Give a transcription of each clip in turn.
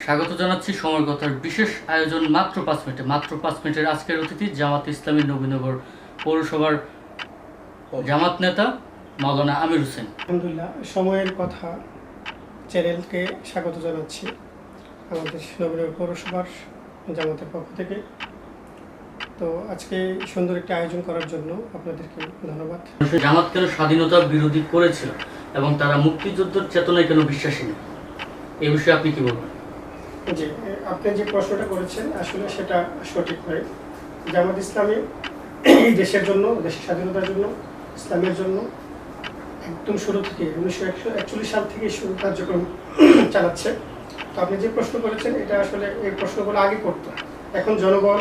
স্বাগত জানাচ্ছি সময়ের কথার বিশেষ আয়োজন মাত্র 5 মিনিটের আজকের অতিথি জামাত ইসলামী নবীনগর পৌরসভার জামাত নেতা মাওলানা আমির হোসেন। আলহামদুলিল্লাহ, সময়ের কথা চ্যানেলকে স্বাগত জানাচ্ছি আমাদের নবীনগর পৌরসভার জামাতের পক্ষ থেকে। তো আজকে সুন্দর একটি আয়োজন করার জন্য আপনাদেরকে ধন্যবাদ। জামাত কেন স্বাধীনতা বিরোধী করেছিল এবং তারা মুক্তিযুদ্ধের চেতনায় কেন বিশ্বাসী নেই, এই বিষয়ে আপনি কি বলবেন? জি, আপনি যে প্রশ্নটা করেছেন আসলে সেটা সঠিক নয়। জামাত ইসলামী এই দেশের জন্য, দেশের স্বাধীনতার জন্য, ইসলামের জন্য একদম শুরু থেকে 1941 সাল থেকে শুরু কার্যক্রম চালাচ্ছে। তো আপনি যে প্রশ্ন করেছেন এটা আসলে এই প্রশ্নগুলো আগে করতো, এখন জনগণ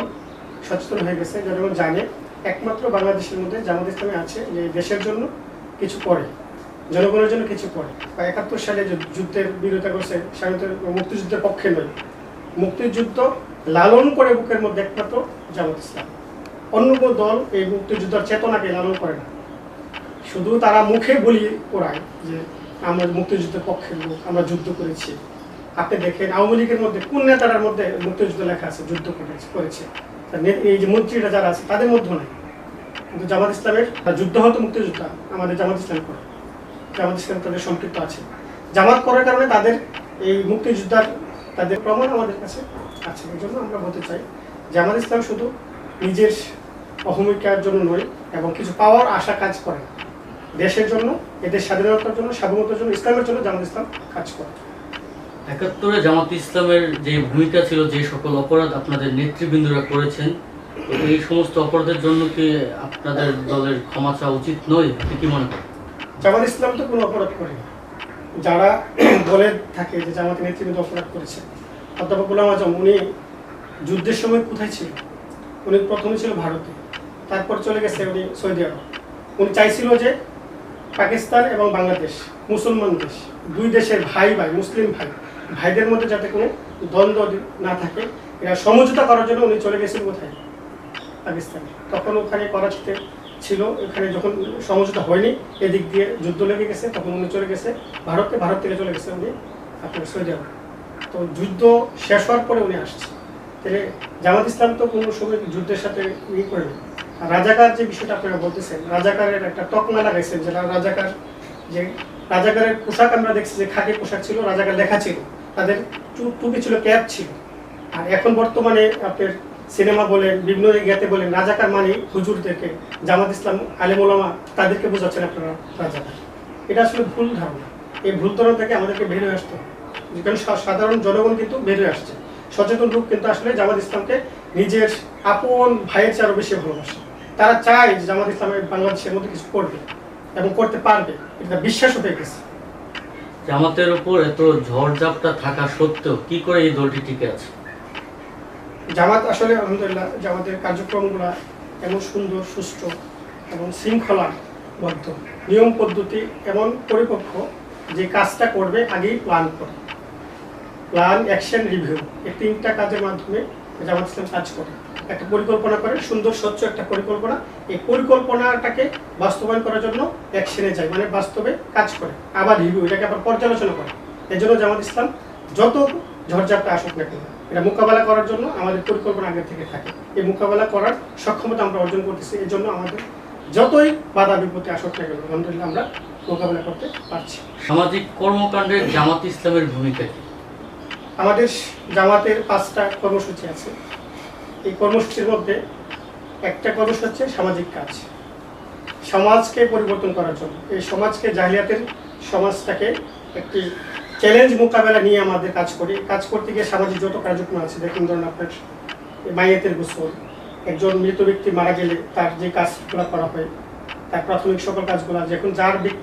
সচেতন হয়ে গেছে, জনগণ জানে একমাত্র বাংলাদেশের মধ্যে জামাত ইসলামী আছে যে দেশের জন্য কিছু করে, জনগণের জন্য কিছু করে। বা 71 সালে যুদ্ধের বিরোধিতা করছে, স্বাধীনতা মুক্তিযুদ্ধের পক্ষে নয়, মুক্তিযুদ্ধ লালন করে বুকের মধ্যে একমাত্র জামাত ইসলাম। অন্য কোনো দল এই মুক্তিযুদ্ধের চেতনাকে লালন করে না, শুধু তারা মুখে বলি করায় যে আমরা মুক্তিযুদ্ধের পক্ষের লোক, আমরা যুদ্ধ করেছি। আপনি দেখেন আওয়ামী লীগের মধ্যে কোন নেতার মধ্যে মুক্তিযুদ্ধ লেখা আছে, যুদ্ধ করেছে। এই যে মন্ত্রীরা যারা আছে তাদের মধ্যে নেই, কিন্তু জামাত ইসলামের যুদ্ধ হতো মুক্তিযোদ্ধা আমাদের জামাত ইসলাম করে, জামাত ইসলাম তাদের সম্পৃক্ত আছে। জামাত করার কারণে তাদের এই মুক্তিযোদ্ধার তাদের প্রমাণ আমাদের কাছে আছে। এই জন্য আমরা বলতে চাই জামাত ইসলাম শুধু নিজের অহমিকার জন্য নয় এবং কিছু পাওয়ার আশা কাজ করে, দেশের জন্য, এদের স্বাধীনতার জন্য, স্বাধীনতার জন্য, ইসলামের জন্য জামাত ইসলাম কাজ করে। 71-এ জামাত ইসলামের যে ভূমিকা ছিল, যে সকল অপরাধ আপনাদের নেতৃবৃন্দরা করেছেন, তো এই সমস্ত অপরাধের জন্য কি আপনাদের দলের ক্ষমা চাওয়া উচিত নয়? আপনি কি মনে করেন? জামাত ইসলাম তো কোনো অপরাধ করেনি। যারা বলে থাকে যে জামাতের নেতৃবৃন্দ অপরাধ করেছে, অধ্যাপক গোলাম আজম উনি যুদ্ধের সময় কোথায় ছিল? উনি প্রথমে ছিল ভারতে, তারপর চলে গেছে উনি সৌদি আরব। উনি চাইছিল যে পাকিস্তান এবং বাংলাদেশ মুসলমান দেশ, দুই দেশের ভাই মুসলিম ভাইদের মধ্যে যাতে কোনো দ্বন্দ্ব না থাকে, এরা সমঝোতা করার জন্য উনি চলে গেছেন কোথায়? পাকিস্তানে। তখন ওখানে করাচিতে ছিল, এখানে যখন সমঝোতা হয়নি, এদিক দিয়ে যুদ্ধ লেগে গেছে, তখন উনি চলে গেছে ভারতে, ভারত থেকে চলে গেছে উনি আপনার সৌদি আরব। তো যুদ্ধ শেষ হওয়ার পরে উনি আসছে। তাহলে জামাত ইসলাম তো কোনো সময় যুদ্ধের সাথে করেনি। আর রাজাকার যে বিষয়টা আপনারা বলতেছেন, রাজাকারের একটা তকমা লাগাইছেন, যেটা রাজাকার, যে রাজাকারের পোশাক আমরা দেখছি যে খাকি পোশাক ছিল, রাজাকার লেখা ছিল, তাদের টুপি ছিল, ক্যাপ ছিল। আর এখন বর্তমানে আপনার সিনেমা বলেন, বিভিন্ন জায়গাতে বলেন রাজাকার মানে হুজুরদেরকে, জামাত ইসলাম আলেম ওলামা তাদেরকে বোঝাচ্ছেন আপনারা রাজাকার। এটা আসলে ভুল ধারণা। এই ভুল ধারণা থেকে আমাদেরকে বের হয়ে আসতে হবে, কারণ সাধারণ জনগণ কিন্তু বের হয়ে আসছে। সচেতন লোক কিন্তু আসলে জামাত ইসলামকে নিজের আপন ভাইয়ের চেয়ে আরো বেশি ভালোবাসে। তারা চায় যে জামাত ইসলামের বাংলাদেশের মধ্যে কিছু করবে এবং করতে পারবে, এটা বিশ্বাসও হয়ে গেছে। জামাতের উপর এত ঝড়ঝাপটা থাকা সত্ত্বেও কি করে এই দলটি টিকে আছে? জামাত আসলে আলহামদুলিল্লাহ, জামাতের কার্যক্রমগুলো এমন সুন্দর, সুষ্ঠু এবং শৃঙ্খলাবদ্ধ, নিয়ম পদ্ধতি এমন পরিপক্ক যে কাজটা করবে আগেই প্ল্যান করে, প্ল্যান, অ্যাকশন, রিভিউ, এই 3টা কাজের মাধ্যমে জামাত ইসলাম কাজ করে। একটা পরিকল্পনা করে, সুন্দর স্বচ্ছ একটা পরিকল্পনা, এই পরিকল্পনাটাকে বাস্তবায়ন করার জন্য অ্যাকশনে যায়, মানে বাস্তবে কাজ করে, আবার রিভিউ, এটাকে আবার পর্যালোচনা করে। এই জন্য জামাত ইসলাম যত ঝড়ঝাপটা আসুক না কেন, এটা মোকাবেলা করার জন্য আমাদের পরিকল্পনা আগে থেকে থাকে। এই মোকাবেলা করার সক্ষমতা আমরা অর্জন করতেছি। এই জন্য আমাদের যতই বাধা বিপত্তি আসুক না কেন, আলহামদুলিল্লাহ আমরা মোকাবেলা করতে পারছি। সামাজিক কর্মকাণ্ডে জামাত ইসলামের ভূমিকা কি? আমাদের জামাতের 5টা কর্মসূচি আছে। এই কর্মসূচির মধ্যে একটা কর্মসূচি হচ্ছে সামাজিক কাজ, সমাজকে পরিবর্তন করার জন্য। এই সমাজকে, জাহিলিয়াতের সমাজটাকে একটি চ্যালেঞ্জ মোকাবেলা নিয়ে আমাদের কাজ করি। কাজ করতে গিয়ে সামাজিক যত কার্যক্রম আছে, দেখুন ধরুন আপনার মাইয়াতের গোসল, একজন মৃত ব্যক্তি মারা গেলে তার যে কাজগুলো করা হয়, তার প্রাথমিক সকল কাজগুলো, যখন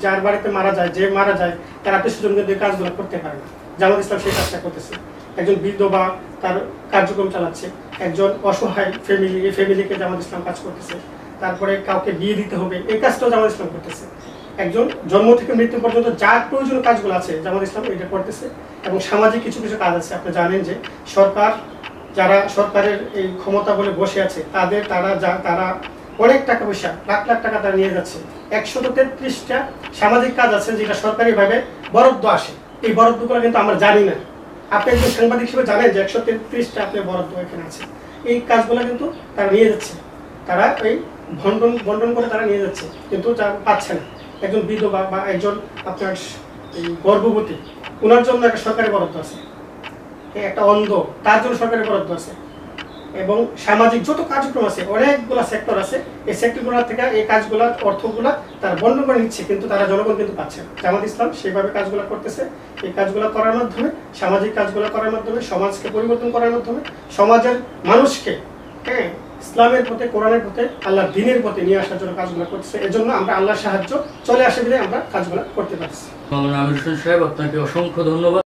যার বাড়িতে মারা যায়, যে মারা যায় তার আত্মীয় স্বজন কিন্তু এই কাজগুলো করতে পারে না, জামাত ইসলাম সেই কাজটা করতেছে। একজন বিধবা তার কার্যক্রম চালাচ্ছে, একজন অসহায় ফ্যামিলি, এই ফ্যামিলিকে জামাত ইসলাম কাজ করতেছে। তারপরে কাউকে বিয়ে দিতে হবে, এই কাজটাও জামাত ইসলাম করতেছে। একজন জন্ম থেকে মৃত্যু পর্যন্ত যার প্রয়োজনীয় কাজগুলো আছে জামাত ইসলাম এটা করতেছে। এবং সামাজিক কিছু কিছু কাজ আছে। আপনি জানেন যে সরকার, যারা সরকারের এই ক্ষমতা বলে বসে আছে, তারা অনেক টাকা পয়সা, লাখ লাখ টাকা তারা নিয়ে যাচ্ছে। 133টা সামাজিক কাজ আছে যেটা সরকারিভাবে বরাদ্দ আসে। এই বরাদ্দগুলো কিন্তু আমরা জানি না, আপনি একজন সাংবাদিক হিসেবে জানেন যে 133টা আপনার বরাদ্দ এখানে আছে। এই কাজগুলো কিন্তু তারা নিয়ে যাচ্ছে, তারা এই বন্টন করে তারা নিয়ে যাচ্ছে, কিন্তু তারা পাচ্ছে না। একজন বিধবা বা একজন আপনার এই গর্ভবতী, ওনার জন্য একটা সরকারি বরাদ্দ আছে, একটা অন্ধ, তার জন্য সরকারি বরাদ্দ আছে, এবং সামাজিক যত কার্যক্রম আছে, অনেকগুলো সেক্টর আছে। এই সেক্টরগুলো থেকে এই কাজগুলো, অর্থগুলা তারা বন্টন করে নিচ্ছে, কিন্তু তারা জনগণ কিন্তু পাচ্ছে না। জামাত ইসলাম সেভাবে কাজগুলো করতেছে। এই কাজগুলো করার মাধ্যমে, সামাজিক কাজগুলো করার মাধ্যমে, সমাজকে পরিবর্তন করার মাধ্যমে, সমাজের মানুষকে ইসলামের পথে, কোরআনের পথে, আল্লাহর দ্বীনের পথে নিয়ে আসার জন্য কাজগুলো করতেছে। এজন্য আমরা আল্লাহর সাহায্য চলে আসে বলে আমরা কাজগুলো করতে পারছি। মাওলানা আমির হোসেন সাহেব, আপনাকে অসংখ্য ধন্যবাদ।